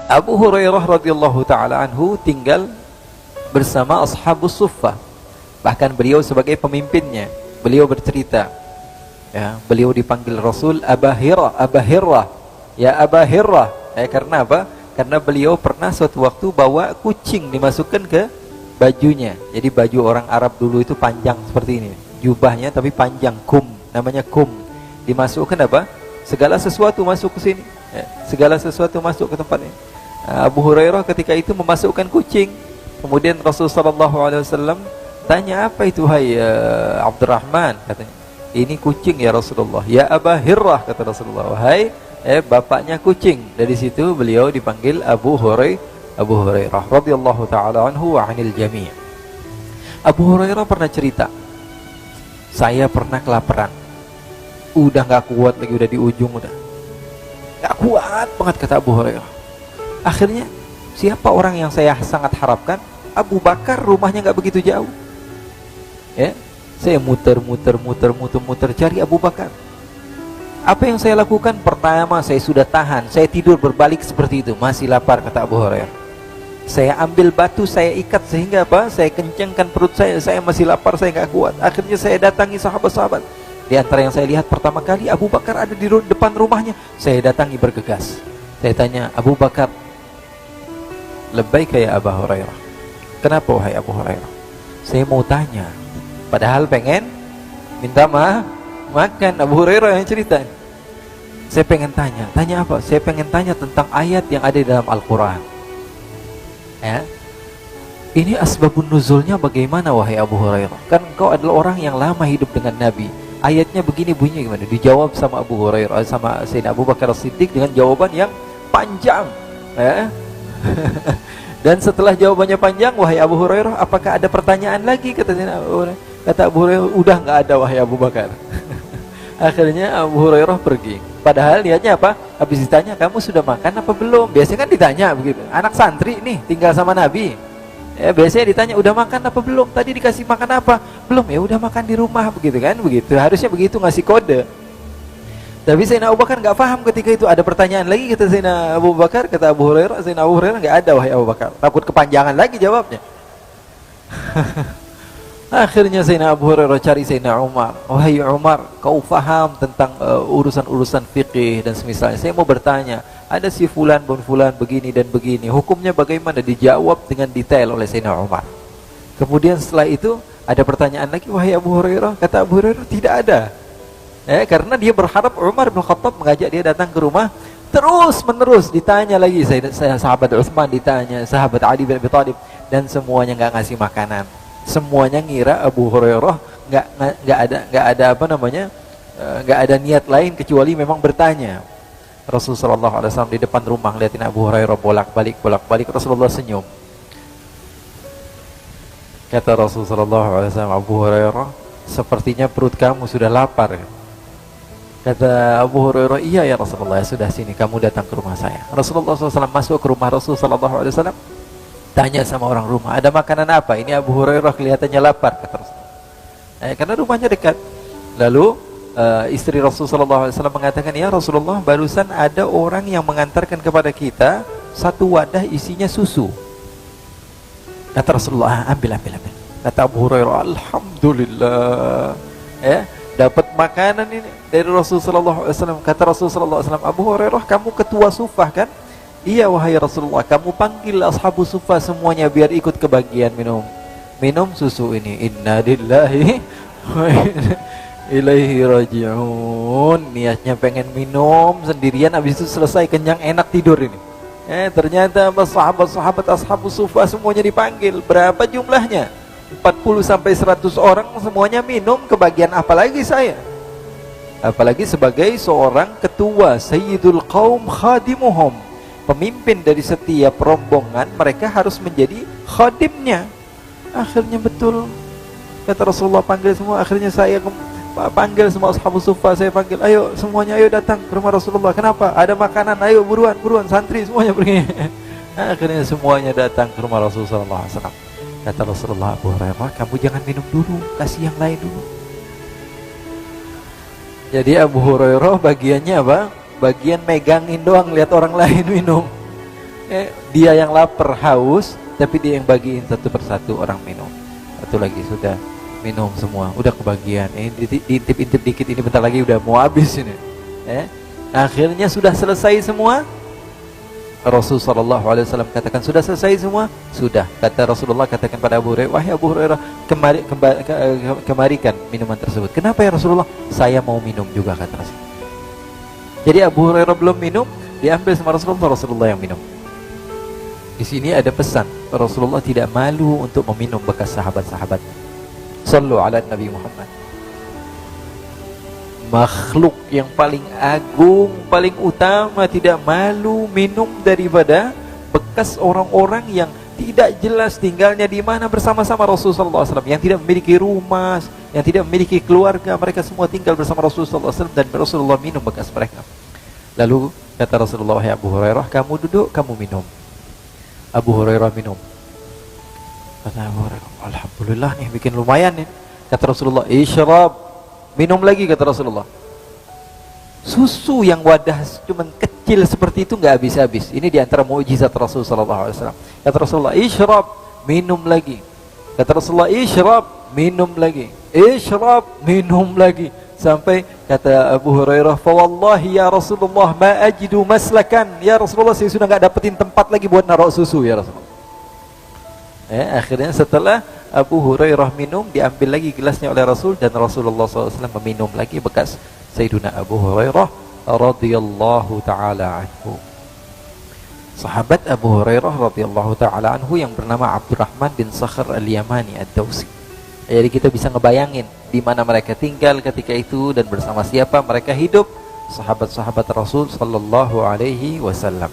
Abu Hurairah radhiyallahu taala anhu tinggal bersama ashabus suffah. Bahkan beliau sebagai pemimpinnya. Beliau bercerita, ya, beliau dipanggil Rasul Aba Hirah, Aba Hirah, ya Aba Hirah. Karena apa? Karena beliau pernah suatu waktu bawa kucing dimasukkan ke bajunya. Jadi baju orang Arab dulu itu panjang seperti ini, jubahnya tapi panjang, kum, namanya kum. Dimasukkan apa? Segala sesuatu masuk ke sini, ya, segala sesuatu masuk ke tempat ini. Abu Hurairah ketika itu memasukkan kucing. Kemudian Rasulullah SAW tanya, apa itu hai Abdurrahman? Katanya, ini kucing ya Rasulullah. Ya Aba Hirah, kata Rasulullah, wahai bapaknya kucing. Dari situ beliau dipanggil Abu Hurairah radhiyallahu taala anhu wa 'anil jami'. Abu Hurairah pernah cerita, saya pernah kelaparan. Udah gak kuat lagi, udah di ujung, udah gak kuat banget, kata Abu Hurairah. Akhirnya siapa orang yang saya sangat harapkan? Abu Bakar, rumahnya gak begitu jauh. Ya, saya muter cari Abu Bakar. Apa yang saya lakukan? Pertama, saya sudah tahan, saya tidur berbalik seperti itu, masih lapar, kata Abu Hurairah. Saya ambil batu, saya ikat sehingga apa? Saya kencangkan perut saya masih lapar, saya gak kuat. Akhirnya saya datangi sahabat-sahabat. Di antara yang saya lihat pertama kali, Abu Bakar ada di depan rumahnya. Saya datangi bergegas. Saya tanya, Abu Bakar, labbaika ya Abu Hurairah. Kenapa wahai Abu Hurairah? Saya mau tanya, padahal pengen minta makan. Abu Hurairah yang cerita. Saya pengen tanya apa? Saya pengen tanya tentang ayat yang ada di dalam Al-Quran. Ya, ini asbabun nuzulnya bagaimana wahai Abu Hurairah? Kan engkau adalah orang yang lama hidup dengan Nabi. Ayatnya begini bunyinya gimana? Dijawab sama Abu Hurairah, sama Sayyidina Abu Bakar As-Siddiq dengan jawaban yang panjang, ya. Dan setelah jawabannya panjang, wahai Abu Hurairah, apakah ada pertanyaan lagi? Kata Abu Hurairah, udah nggak ada wahai Abu Bakar. Akhirnya Abu Hurairah pergi. Padahal niatnya apa? Habis ditanya, kamu sudah makan apa belum? Biasanya kan ditanya begitu. Anak santri nih tinggal sama Nabi, ya, biasanya ditanya, udah makan apa belum? Tadi dikasih makan apa? Belum, ya udah makan di rumah, begitu kan? Begitu, harusnya begitu, ngasih kode. Tapi Sayyidina Abu Bakar nggak paham ketika itu. Ada pertanyaan lagi, kata Sayyidina Abu Bakar, kata Abu Hurairah, Sayyidina Abu Hurairah, nggak ada wahai Abu Bakar. Takut kepanjangan lagi jawabnya. Akhirnya Sayyidina Abu Hurairah cari Sayyidina Umar. Wahai Umar, kau faham tentang urusan-urusan fikih dan semisalnya. Saya mau bertanya, ada si fulan bin fulan begini dan begini, hukumnya bagaimana? Dijawab dengan detail oleh Sayyidina Umar. Kemudian setelah itu ada pertanyaan lagi, wahai Abu Hurairah. Kata Abu Hurairah, tidak ada. Karena dia berharap Umar bin Khattab mengajak dia datang ke rumah. Terus menerus ditanya lagi, saya sahabat Utsman ditanya, sahabat Ali bin Abi Thalib, dan semuanya nggak ngasih makanan. Semuanya ngira Abu Hurairah nggak ada apa namanya, nggak ada niat lain kecuali memang bertanya. Rasulullah SAW di depan rumah liatin Abu Hurairah bolak-balik. Rasulullah senyum. Kata Rasulullah SAW, Abu Hurairah, sepertinya perut kamu sudah lapar. Kata Abu Hurairah, iya ya Rasulullah, sudah, sini kamu datang ke rumah saya. Rasulullah SAW masuk ke rumah Rasulullah SAW, tanya sama orang rumah, ada makanan apa? Ini Abu Hurairah kelihatannya lapar, kata Rasulullah. Karena rumahnya dekat. Lalu istri Rasulullah SAW mengatakan, ya Rasulullah, barusan ada orang yang mengantarkan kepada kita satu wadah isinya susu. Kata Rasulullah, ambil. Kata Abu Hurairah, alhamdulillah, dapat makanan ini dari Rasulullah SAW. Kata Rasulullah SAW, Abu Hurairah, kamu ketua sufah kan? Iya wahai Rasulullah, kamu panggil ashabu sufah semuanya biar ikut kebagian minum susu ini. Inna lillahi wa inna ilaihi raji'un. Niatnya pengen minum sendirian, habis itu selesai kenyang enak tidur ini. Ternyata sahabat-sahabat ashabu sufah semuanya dipanggil. Berapa jumlahnya? 40 sampai 100 orang, semuanya minum. Kebagian apalagi saya? Apalagi sebagai seorang ketua, sayyidul qaum khadimuhum, pemimpin dari setiap rombongan, mereka harus menjadi khadimnya. Akhirnya betul, kata Rasulullah, panggil semua. Akhirnya saya panggil semua ashabus suffah, saya panggil, ayo semuanya, ayo datang ke rumah Rasulullah. Kenapa? Ada makanan, ayo buruan, santri semuanya pergi. Akhirnya semuanya datang ke rumah Rasulullah SAW. Kata Rasulullah, Abu Hurairah, kamu jangan minum dulu, kasih yang lain dulu. Jadi Abu Hurairah bagiannya apa? Bagian megangin doang, lihat orang lain minum. Dia yang lapar haus, tapi dia yang bagiin satu persatu orang minum. Satu lagi sudah minum semua, udah kebagian. Diintip-intip dikit, ini bentar lagi udah mau habis ini. Akhirnya sudah selesai semua. Rasulullah SAW katakan, sudah selesai semua? Sudah. Kata Rasulullah, katakan pada Abu Hurairah, wahai Abu Hurairah, kemarikan minuman tersebut. Kenapa ya Rasulullah? Saya mau minum juga, kata Rasulullah. Jadi Abu Hurairah belum minum, diambil sama Rasulullah, Rasulullah yang minum. Di sini ada pesan, Rasulullah tidak malu untuk meminum bekas sahabat-sahabat. Sallu ala Nabi Muhammad. Makhluk yang paling agung, paling utama tidak malu minum daripada bekas orang-orang yang tidak jelas tinggalnya di mana bersama-sama Rasulullah SAW, yang tidak memiliki rumah, yang tidak memiliki keluarga, mereka semua tinggal bersama Rasulullah SAW dan Rasulullah minum bekas mereka. Lalu kata Rasulullah, ya Abu Hurairah, kamu duduk, kamu minum. Abu Hurairah minum. Kata Abu Hurairah, alhamdulillah nih, bikin lumayan nih. Kata Rasulullah, isyrab. Minum lagi, kata Rasulullah. Susu yang wadah cuman kecil seperti itu nggak habis-habis. Ini diantara mukjizat Rasulullah SAW. Kata Rasulullah, isyrab, minum lagi. Kata Rasulullah, isyrab, minum lagi. Isyrab, minum lagi. Sampai kata Abu Hurairah, fa wallahi ya Rasulullah ma ajidu maslakan. Ya Rasulullah, saya sudah nggak dapetin tempat lagi buat naruh susu ya Rasulullah. Akhirnya setelah Abu Hurairah minum, diambil lagi gelasnya oleh Rasul, dan Rasulullah SAW meminum lagi bekas Sayyiduna Abu Hurairah radhiyallahu ta'ala anhu. Sahabat Abu Hurairah radhiyallahu ta'ala anhu yang bernama Abdurrahman bin Sakhr al-Yamani ad-Dawsi. Jadi kita bisa ngebayangin di mana mereka tinggal ketika itu dan bersama siapa mereka hidup, sahabat-sahabat Rasul sallallahu alaihi wasallam.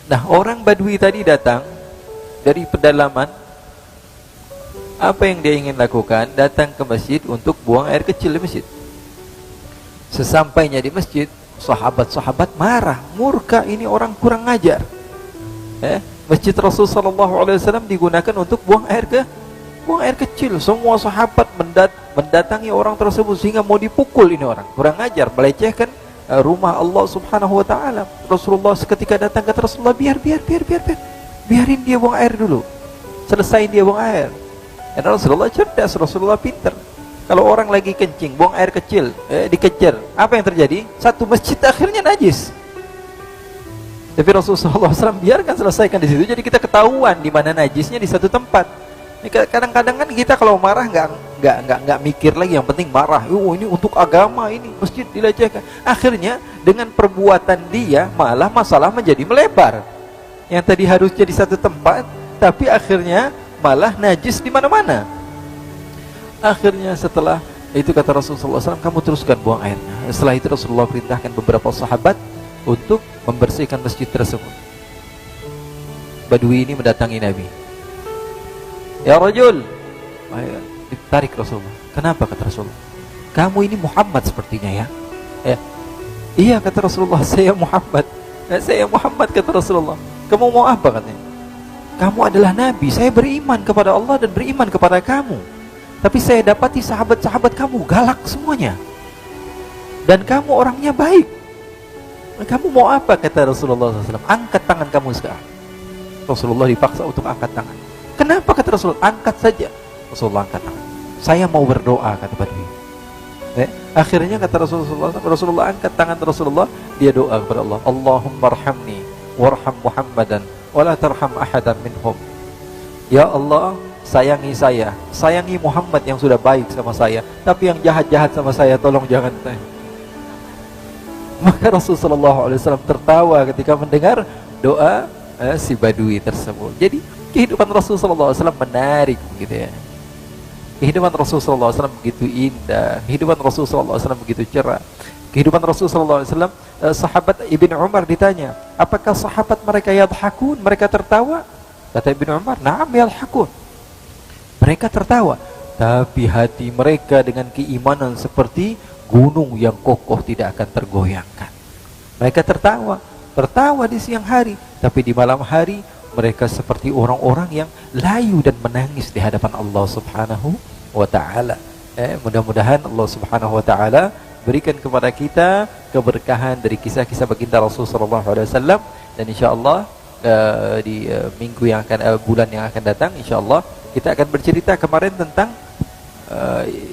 Nah, orang Badui tadi datang dari pedalaman. Apa yang dia ingin lakukan? Datang ke masjid untuk buang air kecil di masjid. Sesampainya di masjid, sahabat-sahabat marah, murka, ini orang kurang ajar. Masjid Rasul sallallahu alaihi wasallam digunakan untuk buang air kecil. Semua sahabat mendatangi orang tersebut sehingga mau dipukul ini orang. Kurang ajar, melecehkan rumah Allah Subhanahu wa taala. Rasulullah seketika datang, kata Rasulullah, biarin dia buang air dulu. Selesai dia buang air. Karena Rasulullah cerdas, Rasulullah pintar. Kalau orang lagi kencing, buang air kecil, dikejar, apa yang terjadi? Satu masjid akhirnya najis. Tapi Rasulullah SAW biarkan selesaikan di situ. Jadi kita ketahuan di mana najisnya di satu tempat. Kadang-kadang kan kita kalau marah nggak mikir lagi, yang penting marah. Ini untuk agama, ini masjid dilecehkan. Akhirnya dengan perbuatan dia malah masalah menjadi melebar. Yang tadi harusnya di satu tempat, tapi akhirnya malah najis di mana-mana. Akhirnya setelah itu kata Rasulullah SAW, kamu teruskan buang airnya. Setelah itu Rasulullah perintahkan beberapa sahabat untuk membersihkan masjid tersebut. Badui ini mendatangi Nabi. Ya rajul, ditarik Rasulullah. Kenapa, kata Rasulullah? Kamu ini Muhammad sepertinya ya. Iya, kata Rasulullah, saya Muhammad. Saya Muhammad, kata Rasulullah. Kamu mau apa, katanya? Kamu adalah Nabi, saya beriman kepada Allah dan beriman kepada kamu. Tapi saya dapati sahabat-sahabat kamu galak semuanya. Dan kamu orangnya baik. Kamu mau apa, kata Rasulullah SAW? Angkat tangan kamu sekarang. Rasulullah dipaksa untuk angkat tangan. Kenapa, kata Rasulullah? Angkat saja. Rasulullah angkat tangan. Saya mau berdoa, kata Badui. Akhirnya kata Rasulullah angkat tangan Rasulullah, dia doa kepada Allah. Allahumma arhamni warham Muhammadan wala tarham ahadan minhum. Ya Allah, sayangi saya, sayangi Muhammad yang sudah baik sama saya, tapi yang jahat-jahat sama saya tolong jangan. Maka Rasulullah SAW tertawa ketika mendengar doa si Badui tersebut. Jadi kehidupan Rasulullah SAW menarik gitu ya. Kehidupan Rasulullah SAW begitu indah, kehidupan Rasulullah SAW begitu cerah. Kehidupan Rasulullah SAW, sahabat Ibn Umar ditanya, apakah sahabat mereka yadhakun, mereka tertawa? Kata Ibn Umar, na'am yadhakun. Mereka tertawa, tapi hati mereka dengan keimanan seperti gunung yang kokoh tidak akan tergoyangkan. Mereka tertawa di siang hari, tapi di malam hari mereka seperti orang-orang yang layu dan menangis di hadapan Allah Subhanahu wa ta'ala. Mudah-mudahan Allah Subhanahu wa ta'ala berikan kepada kita keberkahan dari kisah-kisah baginda Rasul sallallahu alaihi wasallam, dan insyaallah minggu yang akan bulan yang akan datang insyaallah kita akan bercerita kemarin tentang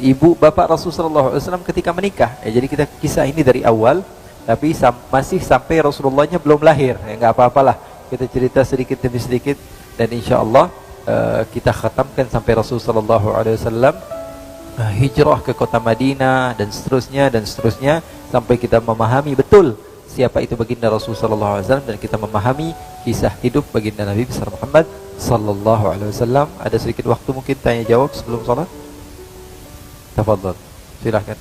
ibu bapak Rasulullah SAW ketika menikah. Jadi kita kisah ini dari awal, tapi masih sampai Rasulullahnya belum lahir. Nggak apa-apalah, kita cerita sedikit demi sedikit, dan insya Allah kita khatamkan sampai Rasulullah SAW hijrah ke kota Madinah dan seterusnya sampai kita memahami betul siapa itu baginda Rasulullah SAW, dan kita memahami kisah hidup baginda Nabi besar Muhammad sallallahu alaihi wasallam. Ada sedikit waktu mungkin tanya jawab sebelum salat. Tafadhal, silakan.